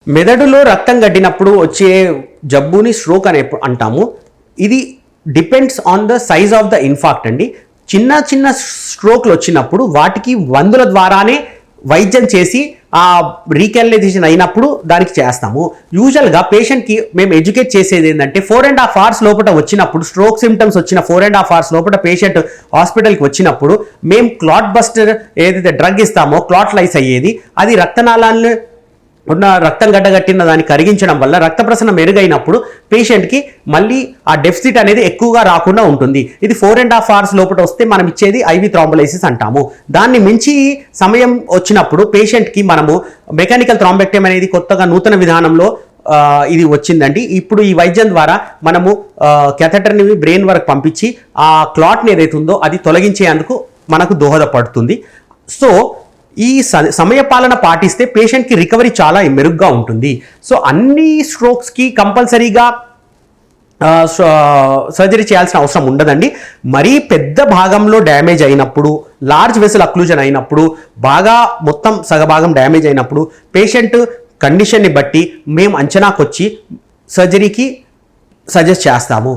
మెదడులో రక్తం గడ్డినప్పుడు వచ్చే జబ్బుని స్ట్రోక్ అని అంటాము. ఇది depends on the size of the in fact అండి. చిన్న చిన్న స్ట్రోక్లు వచ్చినప్పుడు వాటికి మందుల ద్వారానే వైద్యం చేసి ఆ రీకాలిబ్రేషన్ అయినప్పుడు దానికి చేస్తాము. యూజువల్గా పేషెంట్కి మేము ఎడ్యుకేట్ చేసేది ఏంటంటే 4.5 hours లోపల వచ్చినప్పుడు, స్ట్రోక్ సిమ్టమ్స్ వచ్చిన 4.5 hours లోపల పేషెంట్ హాస్పిటల్కి వచ్చినప్పుడు మేము క్లాట్ బస్టర్ ఏదైతే డ్రగ్ ఇస్తామో క్లాట్ లైస్ అయ్యేది, అది రక్తనాళాలను ఉన్న రక్తం గడ్డగట్టిన దాన్ని కరిగించడం వల్ల రక్త ప్రసరణ మెరుగైనప్పుడు పేషెంట్కి మళ్ళీ ఆ డెఫిసిట్ అనేది ఎక్కువగా రాకుండా ఉంటుంది. ఇది 4.5 hours లోపల వస్తే మనం ఇచ్చేది ఐవి థ్రాంబోలైసిస్ అంటాము. దాన్ని మించి సమయం వచ్చినప్పుడు పేషెంట్కి మనము మెకానికల్ థ్రాంబెక్టమీ అనేది కొత్తగా నూతన విధానంలో ఇది వచ్చిందండి. ఇప్పుడు ఈ వైద్యం ద్వారా మనము క్యాథెటర్ని బ్రెయిన్ వరకు పంపించి ఆ క్లాట్ని ఏదైతే ఉందో అది తొలగించేందుకు మనకు దోహదపడుతుంది. సో ఈ సమయపాలన పాటిస్తే పేషెంట్కి రికవరీ చాలా మెరుగ్గా ఉంటుంది. సో అన్ని స్ట్రోక్స్కి కంపల్సరీగా సర్జరీ చేయాల్సిన అవసరం ఉండదండి. మరీ పెద్ద భాగంలో డ్యామేజ్ అయినప్పుడు, లార్జ్ వెసల్ అక్లూజన్ అయినప్పుడు, బాగా మొత్తం సగభాగం డ్యామేజ్ అయినప్పుడు పేషెంట్ కండిషన్ని బట్టి మేము అంచనాకొచ్చి సర్జరీకి సజెస్ట్ చేస్తాము.